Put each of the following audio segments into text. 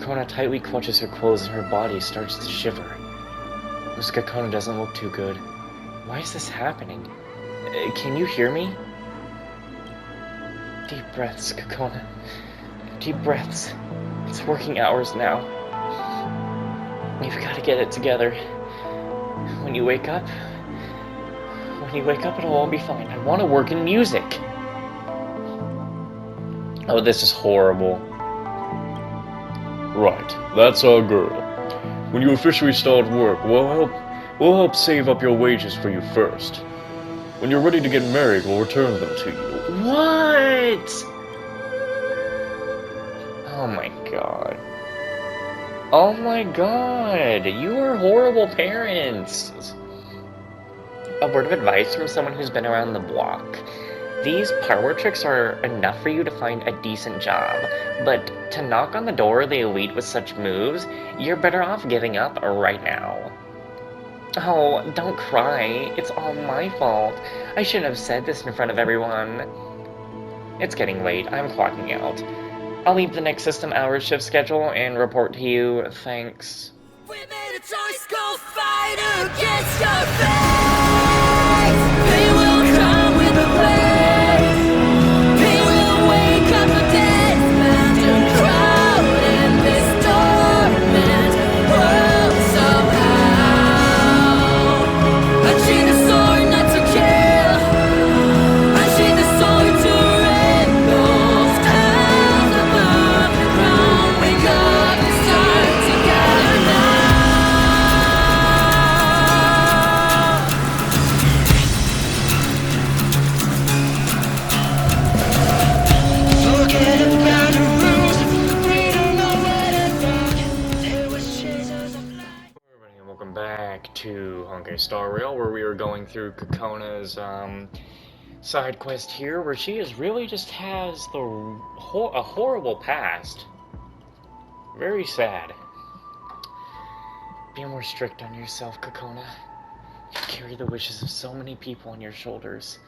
Kakona tightly clutches her clothes and her body starts to shiver. This Kakona doesn't look too good. Why is this happening? Can you hear me? Deep breaths, Kakona. Deep breaths. It's working hours now. You've got to get it together. When you wake up, it'll all be fine. I want to work in music. Oh, this is horrible. Right, that's our girl. When you officially start work, we'll help save up your wages for you first. When you're ready to get married, we'll return them to you. What? Oh my god. Oh my god, you are horrible parents. A word of advice from someone who's been around the block. These parlor tricks are enough for you to find a decent job, but to knock on the door of the elite with such moves, you're better off giving up right now. Oh, don't cry. It's all my fault. I shouldn't have said this in front of everyone. It's getting late. I'm clocking out. I'll leave the next system hours shift schedule and report to you. Thanks. We made a choice, go fight against your fate. They will come with a blaze. They will wake up a dead man and crowd in this torment world somehow. Unchain the sword not to kill. Unchain the sword to rend those towns above the ground. Wake up and start together now. Forget about the rules. We don't know where to fuck. There was chasers of light. Everybody, and welcome back to Honkai Star Rail, where we are going through Kakona's side quest here, where she really just has a horrible past. Very sad. Be more strict on yourself, Kakona. You carry the wishes of so many people on your shoulders.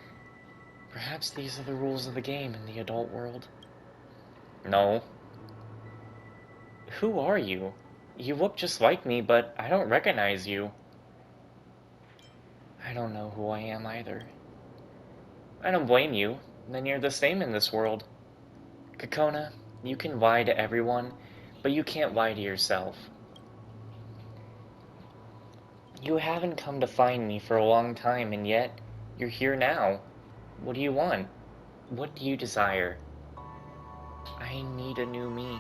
Perhaps these are the rules of the game in the adult world. No. Who are you? You look just like me, but I don't recognize you. I don't know who I am either. I don't blame you. Then you're the same in this world. Kakona, you can lie to everyone, but you can't lie to yourself. You haven't come to find me for a long time, and yet you're here now. What do you want? What do you desire? I need a new me.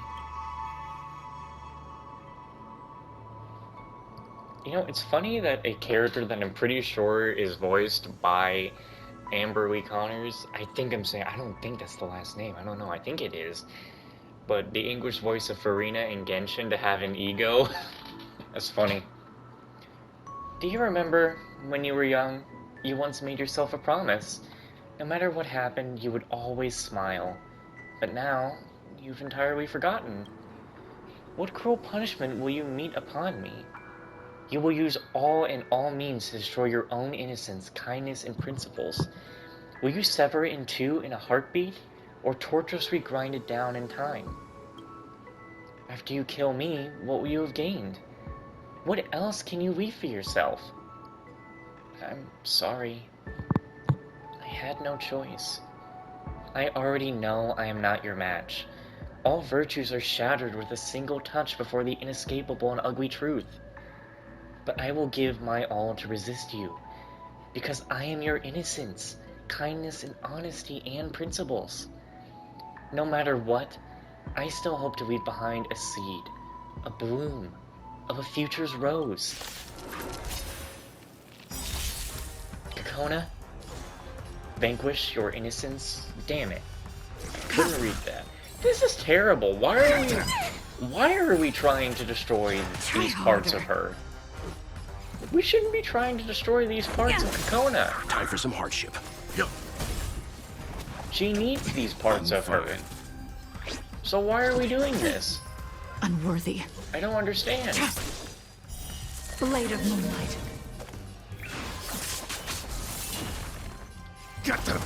You know, it's funny that a character that I'm pretty sure is voiced by Amber Lee Connors, I don't think that's the last name, I don't know, I think it is. But the English voice of Farina in Genshin to have an ego, that's funny. Do you remember when you were young, you once made yourself a promise? No matter what happened, you would always smile. But now, you've entirely forgotten. What cruel punishment will you meet upon me? You will use all means to destroy your own innocence, kindness, and principles. Will you sever it in two in a heartbeat, or tortuously grind it down in time? After you kill me, what will you have gained? What else can you leave for yourself? I'm sorry. I had no choice. I already know I am not your match. All virtues are shattered with a single touch before the inescapable and ugly truth. But I will give my all to resist you, because I am your innocence, kindness, and honesty and principles. No matter what, I still hope to leave behind a seed, a bloom, of a future's rose. Kakona, vanquish your innocence. Damn it. Couldn't read that. This is terrible. Why are we trying to destroy these parts of her? We shouldn't be trying to destroy these parts of Kakona. Time for some hardship. Yep. She needs these parts of her. So why are we doing this? Unworthy. I don't understand. Blade of moonlight. Get them!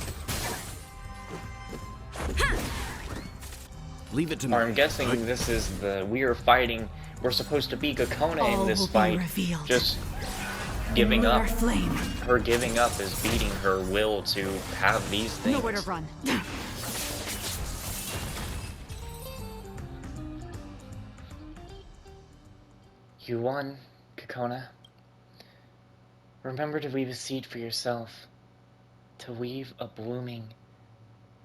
Leave it to me. Or I'm guessing this is we're fighting, we're supposed to be Kakona All in this will be fight. revealed. Just giving Let up. our flame. Her giving up is beating her will to have these things. Nowhere to run. You won, Kakona. Remember to leave a seed for yourself, to weave a blooming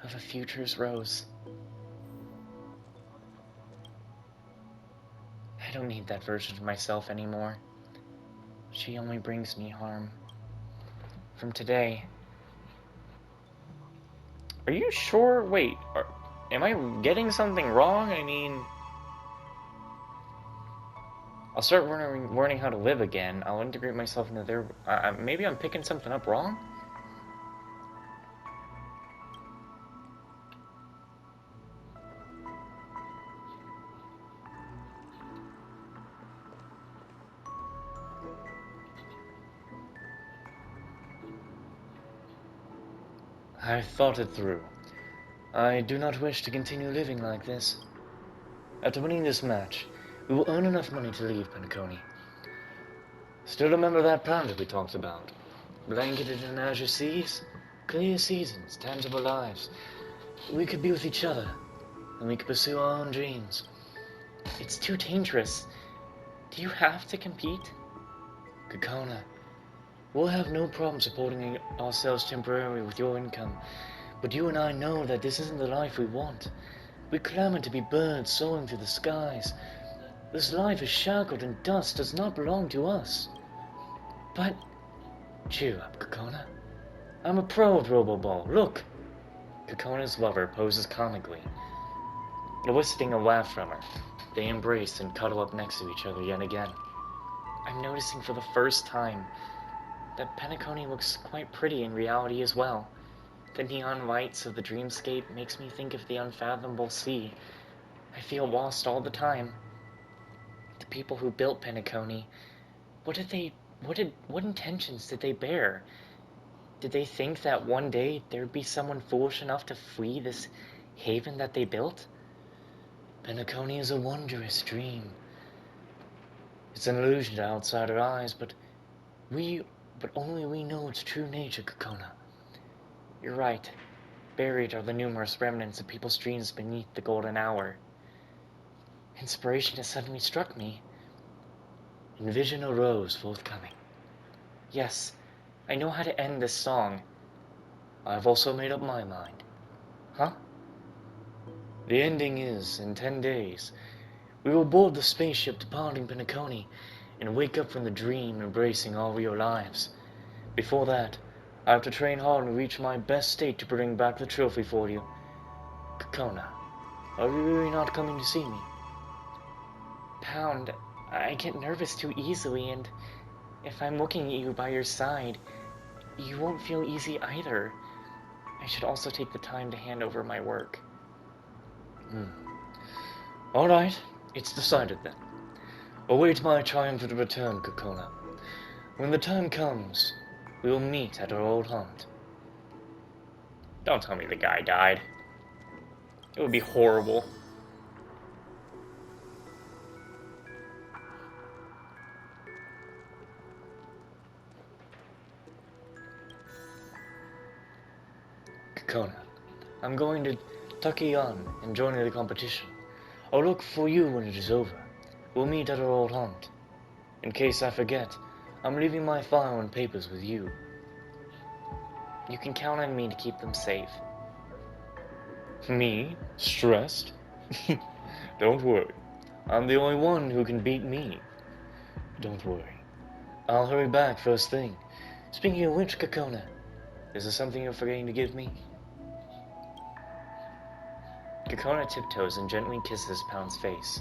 of a future's rose. I don't need that version of myself anymore. She only brings me harm. From today... Are you sure? Wait, am I getting something wrong? I mean... I'll start learning how to live again. I'll integrate myself into their... maybe I'm picking something up wrong? I've thought it through. I do not wish to continue living like this. After winning this match, we will earn enough money to leave Penacony. Still remember that plan that we talked about? Blanketed in azure seas, clear seasons, tangible lives. We could be with each other, and we could pursue our own dreams. It's too dangerous. Do you have to compete? Kakona, we'll have no problem supporting ourselves temporarily with your income, but you and I know that this isn't the life we want. We clamor to be birds soaring through the skies. This life is shackled in dust, does not belong to us. But, cheer up, Kakona. I'm a pro of Roboball, look! Kakona's lover poses comically, eliciting a laugh from her. They embrace and cuddle up next to each other yet again. I'm noticing for the first time that Penacony looks quite pretty in reality as well. The neon lights of the dreamscape makes me think of the unfathomable sea. I feel lost all the time. The people who built Penacony, what intentions did they bear? Did they think that one day there'd be someone foolish enough to flee this haven that they built? Penacony is a wondrous dream. It's an illusion to outsider eyes, but only we know its true nature, Kakona. You're right. Buried are the numerous remnants of people's dreams beneath the golden hour. Inspiration has suddenly struck me. Envision a rose forthcoming. Yes, I know how to end this song. I've also made up my mind. Huh? The ending is, in 10 days, we will board the spaceship departing Penacony and wake up from the dream embracing all real lives. Before that, I have to train hard and reach my best state to bring back the trophy for you. Kakona, are you really not coming to see me? Pound, I get nervous too easily, and if I'm looking at you by your side, you won't feel easy either. I should also take the time to hand over my work. Alright, it's decided then. Await my triumphant return, Kakona. When the time comes, we will meet at our old haunt. Don't tell me the guy died. It would be horrible. Kakona, I'm going to Takiyan and join the competition. I'll look for you when it is over. We'll meet at our old haunt. In case I forget, I'm leaving my file and papers with you. You can count on me to keep them safe. Me? Stressed? Don't worry. I'm the only one who can beat me. Don't worry. I'll hurry back first thing. Speaking of which, Kakona, is there something you're forgetting to give me? Kakona tiptoes and gently kisses Pound's face.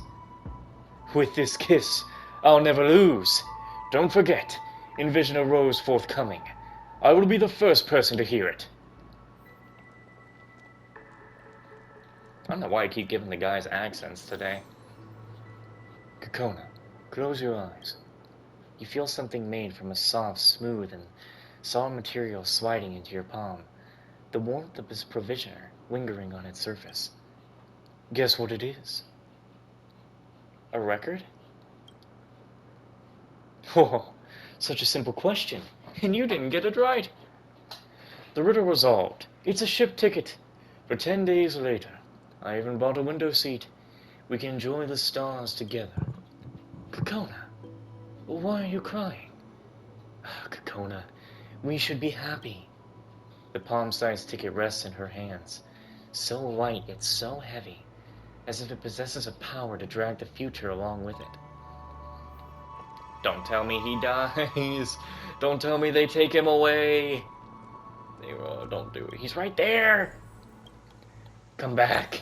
With this kiss, I'll never lose. Don't forget, envision a rose forthcoming. I will be the first person to hear it. I don't know why I keep giving the guys accents today. Kakona, close your eyes. You feel something made from a soft, smooth, and solid material sliding into your palm, the warmth of its provisioner lingering on its surface. Guess what it is? A record? Oh, such a simple question, and you didn't get it right. The riddle resolved. It's a ship ticket for 10 days later. I even bought a window seat. We can enjoy the stars together. Kakona, why are you crying? Kakona, we should be happy. The palm-sized ticket rests in her hands, so light yet so heavy, as if it possesses a power to drag the future along with it. Don't tell me he dies. Don't tell me they take him away. Don't do it. He's right there. Come back.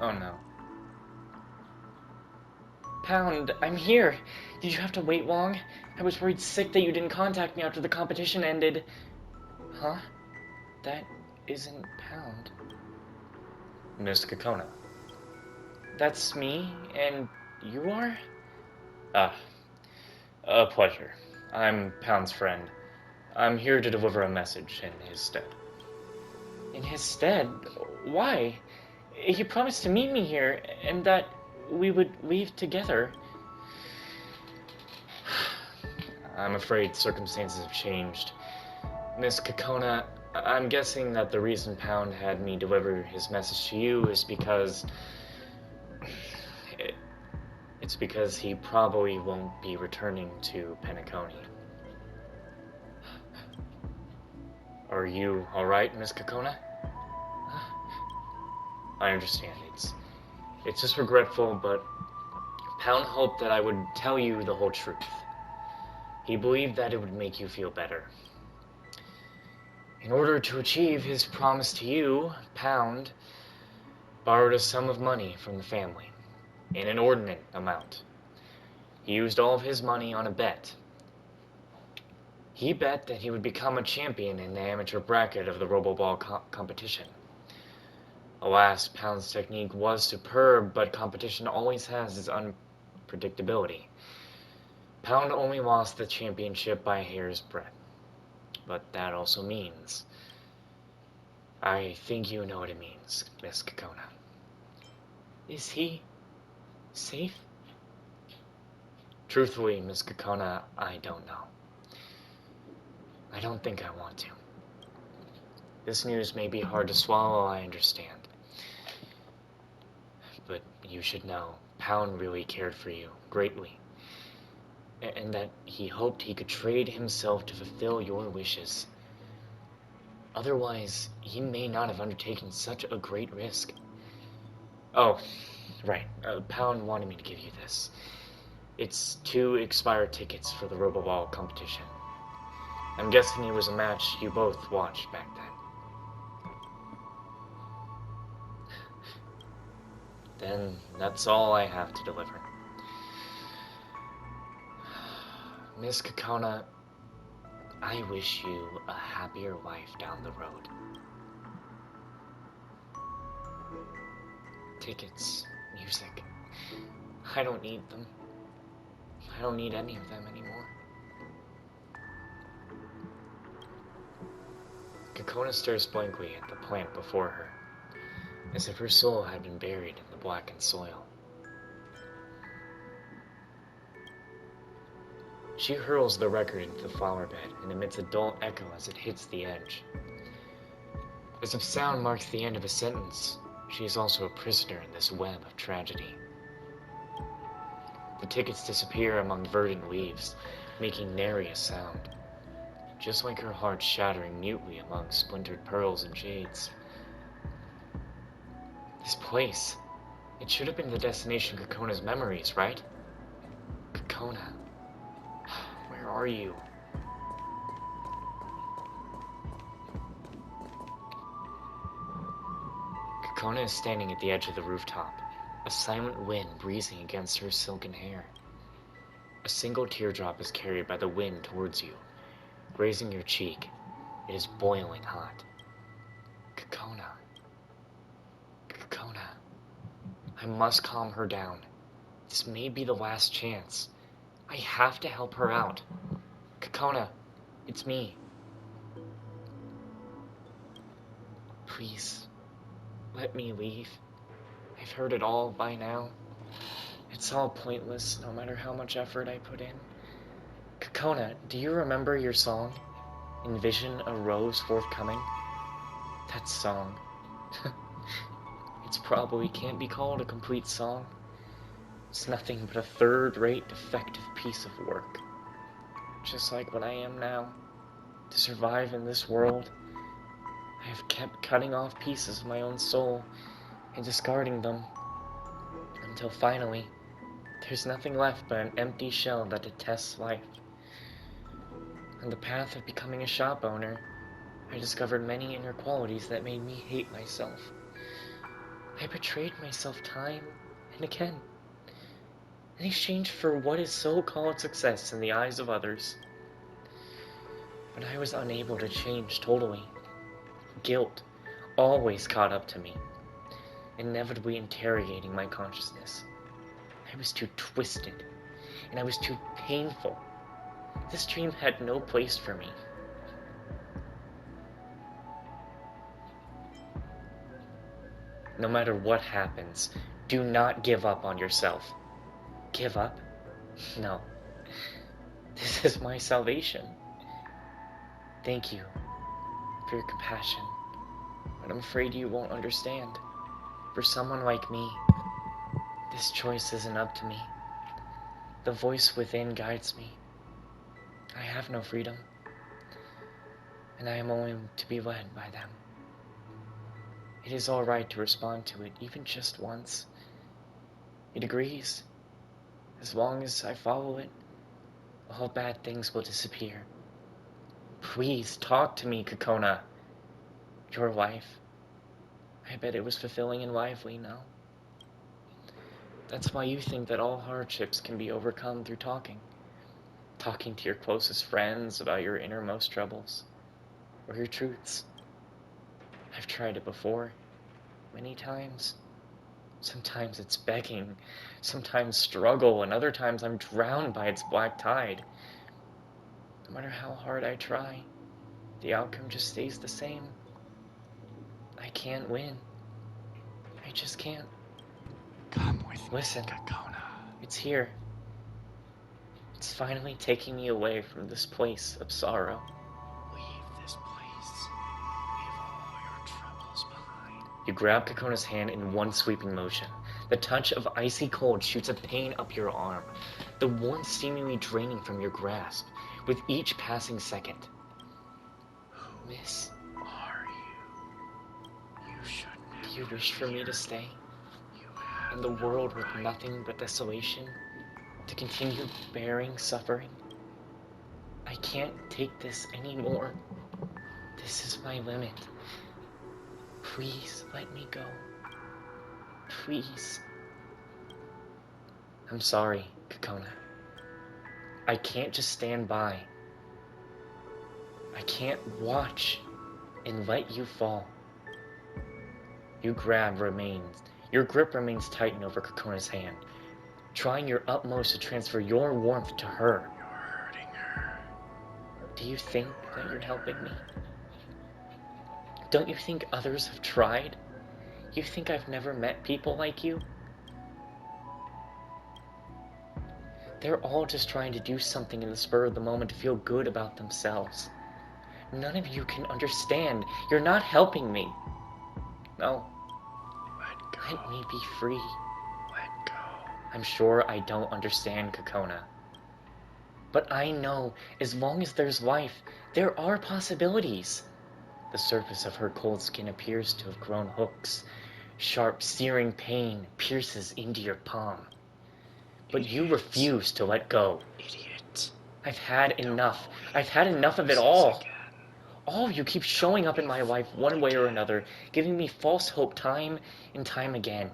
Oh no. Pound, I'm here. Did you have to wait long? I was worried sick that you didn't contact me after the competition ended. Huh? That isn't Pound. Miss Kakona. That's me, and you are? Ah, a pleasure. I'm Pound's friend. I'm here to deliver a message in his stead. In his stead? Why? He promised to meet me here, and that we would leave together. I'm afraid circumstances have changed. Miss Kakona, I'm guessing that the reason Pound had me deliver his message to you is because... It's because he probably won't be returning to Penacony. Are you alright, Miss Kakona? I understand. It's just regretful, but Pound hoped that I would tell you the whole truth. He believed that it would make you feel better. In order to achieve his promise to you, Pound borrowed a sum of money from the family, an inordinate amount. He used all of his money on a bet. He bet that he would become a champion in the amateur bracket of the Roboball competition. Alas, Pound's technique was superb, but competition always has its unpredictability. Pound only lost the championship by a hair's breadth. But that also means... I think you know what it means, Miss Kakona. Is he... safe? Truthfully, Miss Kakona, I don't know. I don't think I want to. This news may be hard to swallow, I understand. But you should know, Pound really cared for you, greatly. And that he hoped he could trade himself to fulfill your wishes. Otherwise, he may not have undertaken such a great risk. Oh, right. Pound wanted me to give you this. It's 2 expired tickets for the Roboball competition. I'm guessing it was a match you both watched back then. Then that's all I have to deliver. Miss Kakona, I wish you a happier life down the road. Tickets, music. I don't need them. I don't need any of them anymore. Kakona stares blankly at the plant before her, as if her soul had been buried in the blackened soil. She hurls the record into the flower bed and emits a dull echo as it hits the edge. As if sound marks the end of a sentence, she is also a prisoner in this web of tragedy. The tickets disappear among verdant leaves, making nary a sound, just like her heart shattering mutely among splintered pearls and jades. This place, it should have been the destination of Kakona's memories, right? Kakona, where are you? Kakona is standing at the edge of the rooftop, a silent wind breezing against her silken hair. A single teardrop is carried by the wind towards you, grazing your cheek. It is boiling hot. Kakona. Kakona. I must calm her down. This may be the last chance. I have to help her out. Kakona, It's me. Please, let me leave. I've heard it all by now. It's all pointless, no matter how much effort I put in. Kakona, do you remember your song? Envision a rose forthcoming? That song. It's probably can't be called a complete song. It's nothing but a third-rate defective piece of work. Just like what I am now. To survive in this world, I have kept cutting off pieces of my own soul and discarding them. Until finally, there's nothing left but an empty shell that detests life. On the path of becoming a shop owner, I discovered many inner qualities that made me hate myself. I betrayed myself time and again, in exchange for what is so-called success in the eyes of others. But I was unable to change totally. Guilt always caught up to me, inevitably interrogating my consciousness. I was too twisted, and I was too painful. This dream had no place for me. No matter what happens, do not give up on yourself. Give up? No. This is my salvation. Thank you for your compassion, but I'm afraid you won't understand. For someone like me, this choice isn't up to me. The voice within guides me. I have no freedom, and I am only to be led by them. It is all right to respond to it, even just once. It agrees. As long as I follow it, all bad things will disappear. Please talk to me, Kakona. Your life. I bet it was fulfilling and lively, no? That's why you think that all hardships can be overcome through talking. Talking to your closest friends about your innermost troubles, or your truths. I've tried it before, many times. Sometimes it's begging, sometimes struggle, and other times I'm drowned by its black tide. No matter how hard I try, the outcome just stays the same. I can't win. I just can't. Come with Listen, me, Kakona. it's here. It's finally taking me away from this place of sorrow. Leave this place. Leave all your troubles behind. You grab Kakona's hand in one sweeping motion. The touch of icy cold shoots a pain up your arm, the warmth seemingly draining from your grasp with each passing second. Miss, Are you? You should never. do you wish for me to stay You have in the no world with right. nothing but desolation, to continue bearing suffering? I can't take this anymore. This is my limit. Please let me go. Please. I'm sorry, Kakona. I can't just stand by. I can't watch and let you fall. Your grip remains tightened over Kakona's hand, trying your utmost to transfer your warmth to her. You're hurting her. Do you think that you're helping me? Don't you think others have tried? You think I've never met people like you? They're all just trying to do something in the spur of the moment to feel good about themselves. None of you can understand. You're not helping me. No, Let go. let me be free. Let go. I'm sure I don't understand Kakona. But I know as long as there's life, there are possibilities. The surface of her cold skin appears to have grown hooks. Sharp, searing pain pierces into your palm. But you refuse to let go. Idiot. I've had enough. Don't I've had enough of it this all. again. All of you keep showing up in my life one way or another, giving me false hope time and time again.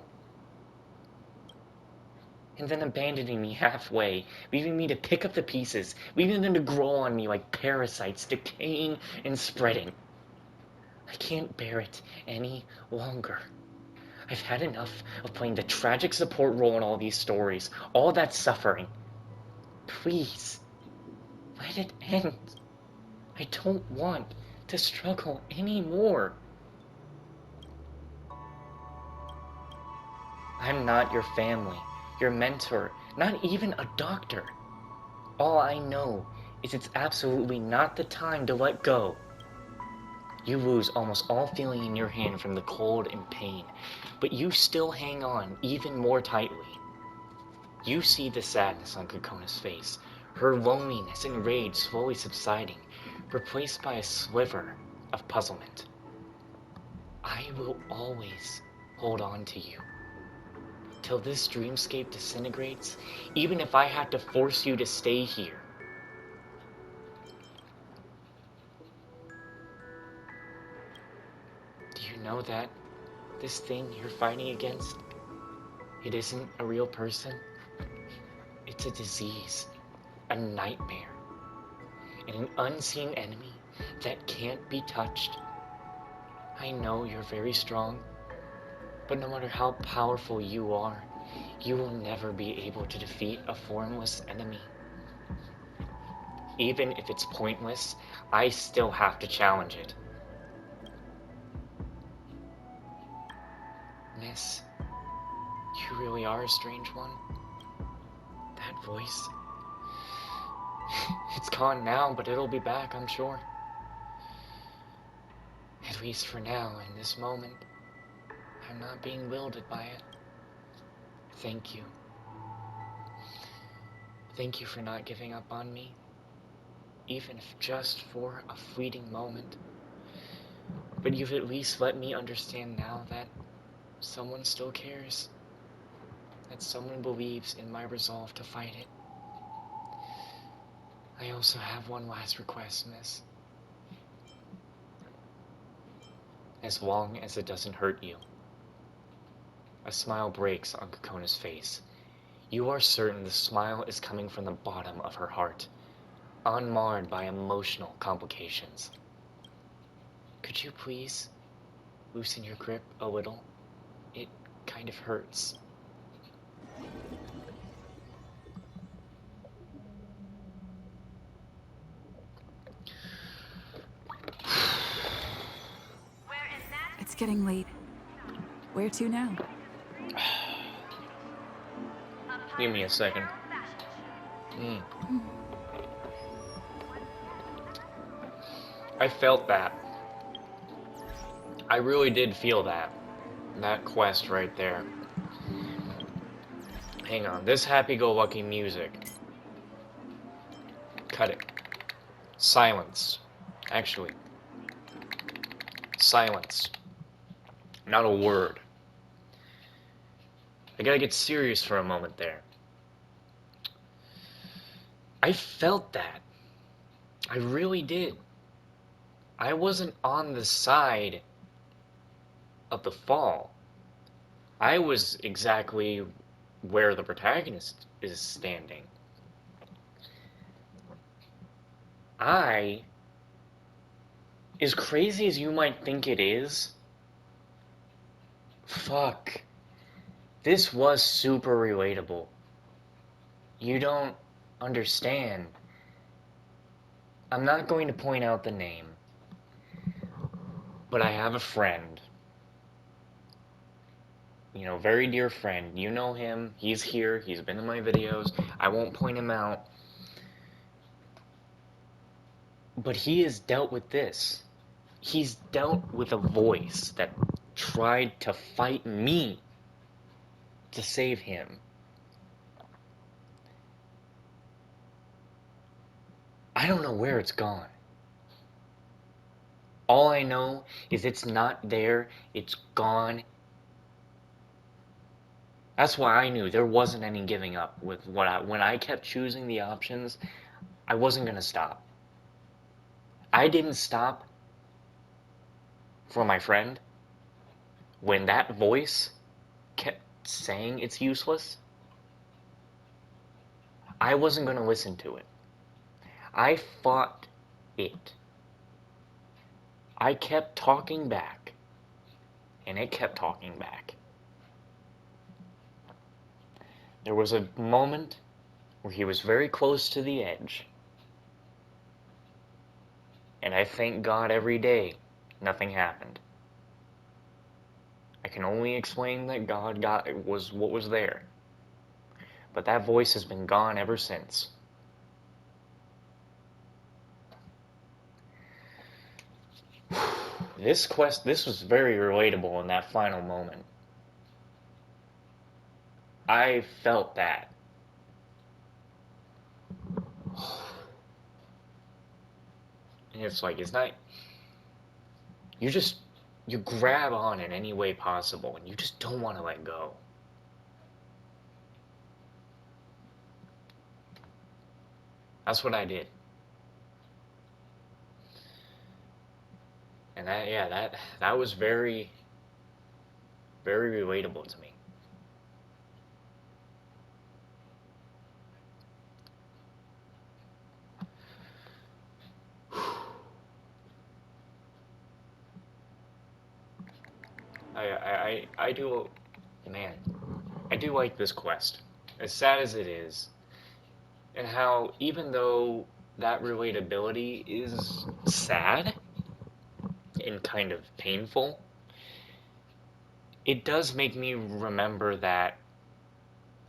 And then abandoning me halfway, leaving me to pick up the pieces, leaving them to grow on me like parasites, decaying and spreading. I can't bear it any longer. I've had enough of playing the tragic support role in all these stories, all that suffering. Please, let it end. I don't want to struggle anymore. I'm not your family, your mentor, not even a doctor. All I know is it's absolutely not the time to let go. You lose almost all feeling in your hand from the cold and pain, but you still hang on even more tightly. You see the sadness on Kokona's face, her loneliness and rage slowly subsiding, replaced by a sliver of puzzlement. I will always hold on to you. Till this dreamscape disintegrates, even if I have to force you to stay here. Do you know that this thing you're fighting against, it isn't a real person? It's a disease, a nightmare, and an unseen enemy that can't be touched. I know you're very strong, but no matter how powerful you are, you will never be able to defeat a formless enemy. Even if it's pointless, I still have to challenge it. Miss, you really are a strange one. That voice. It's gone now, but it'll be back, I'm sure. At least for now, in this moment, I'm not being wielded by it. Thank you. Thank you for not giving up on me, even if just for a fleeting moment. But you've at least let me understand now that someone still cares, that someone believes in my resolve to fight it. I also have one last request, miss. As long as it doesn't hurt you. A smile breaks on Kokona's face. You are certain the smile is coming from the bottom of her heart, unmarred by emotional complications. Could you please loosen your grip a little? It kind of hurts. It's getting late. Where to now? Give me a second. I felt that. I really did feel that. That quest right there. Hang on. This happy-go-lucky music. Cut it. Silence. Actually. Silence. Not a word. I gotta get serious for a moment there. I felt that. I really did. I wasn't on the side of the fall. I was exactly where the protagonist is standing. As crazy as you might think it is, fuck, this was super relatable. You don't understand. I'm not going to point out the name, but I have a friend. You know, very dear friend. You know him. He's here. He's been in my videos. I won't point him out. But he has dealt with this. He's dealt with a voice that tried to fight me to save him. I don't know where it's gone. All I know is it's not there. It's gone. That's why I knew there wasn't any giving up with when I kept choosing the options, I wasn't going to stop. I didn't stop for my friend when that voice kept saying it's useless. I wasn't going to listen to it. I fought it. I kept talking back, and it kept talking back. There was a moment where he was very close to the edge. And I thank God every day nothing happened. I can only explain that God was what was there. But that voice has been gone ever since. This was very relatable in that final moment. I felt that. And it's like, it's not, you grab on in any way possible and you just don't want to let go. That's what I did. And that was very, very relatable to me. I do, man, I do like this quest, as sad as it is, and how even though that relatability is sad and kind of painful, it does make me remember that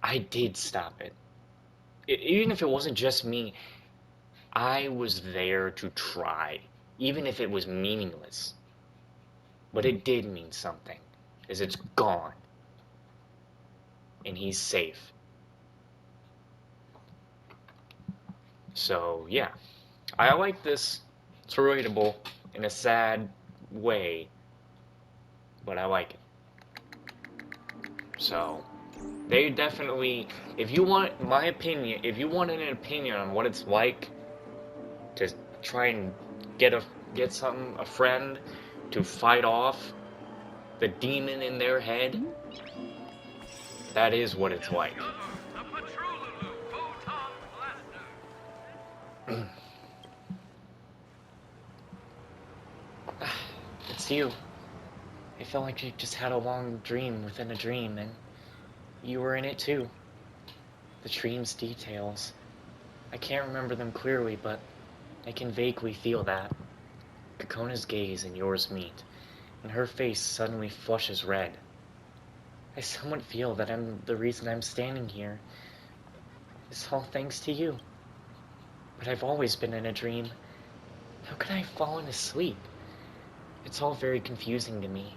I did stop it. Even if it wasn't just me, I was there to try, even if it was meaningless. But it did mean something, as it's gone, and he's safe. So, yeah, I like this. It's relatable in a sad way, but I like it. So, they definitely, if you want my opinion, if you want an opinion on what it's like to try and get a friend to fight off the demon in their head, that is what it's like. It's you. I felt like you just had a long dream within a dream, and you were in it too. The dream's details. I can't remember them clearly, but I can vaguely feel that. Kakona's gaze and yours meet, and her face suddenly flushes red. I somewhat feel that the reason I'm standing here. It's all thanks to you. But I've always been in a dream. How could I have fallen asleep? It's all very confusing to me.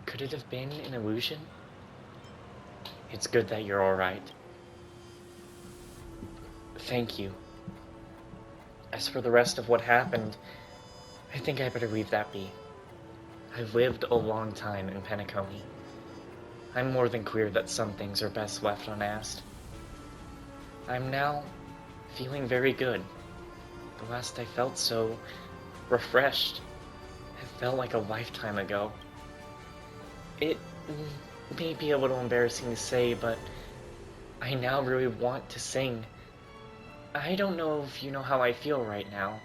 Could it have been an illusion? It's good that you're alright. Thank you. As for the rest of what happened, I think I better leave that be. I've lived a long time in Penacony. I'm more than clear that some things are best left unasked. I'm now feeling very good. The last I felt so refreshed. It felt like a lifetime ago. It may be a little embarrassing to say, but I now really want to sing. I don't know if you know how I feel right now.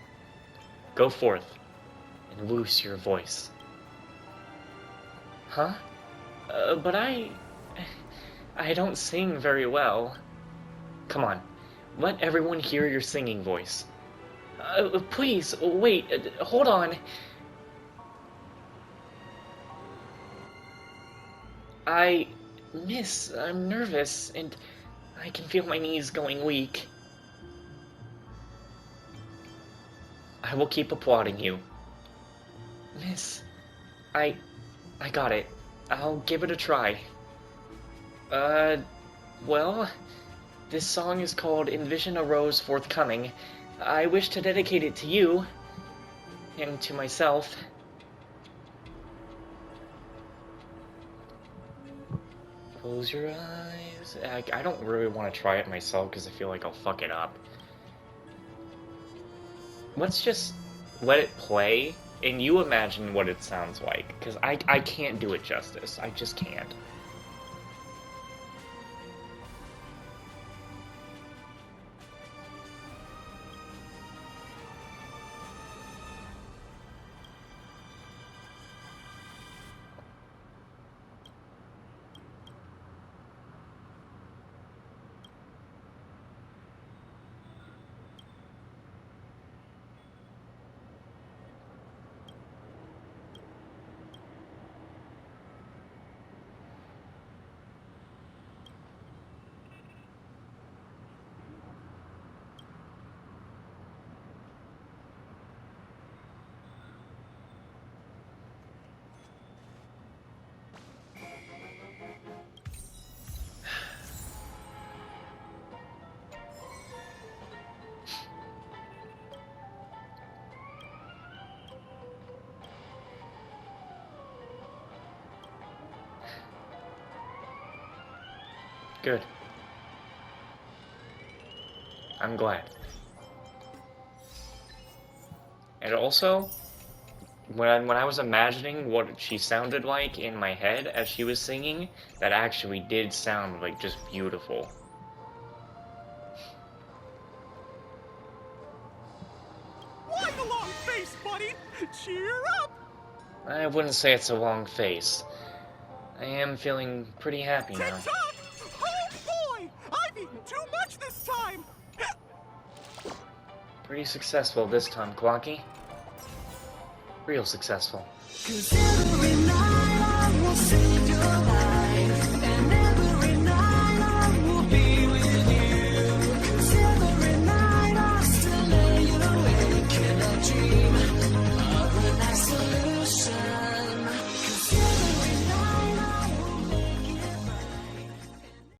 Go forth and loose your voice. Huh? But I don't sing very well. Come on, let everyone hear your singing voice. Please, wait, hold on. Miss, I'm nervous, and I can feel my knees going weak. I will keep applauding you. Miss, I got it. I'll give it a try. Well, this song is called Envision a Rose Forthcoming. I wish to dedicate it to you, and to myself. Close your eyes. I don't really want to try it myself because I feel like I'll fuck it up. Let's just let it play, and you imagine what it sounds like, because I can't do it justice. I just can't. Good. I'm glad. And also, when I was imagining what she sounded like in my head as she was singing, that actually did sound like just beautiful. Why the long face, buddy? Cheer up! I wouldn't say it's a long face. I am feeling pretty happy now. Tick-tock! Oh boy! I've eaten too much this time! Pretty successful this time, Clocky. Real successful. 'Cause every night I will save your life.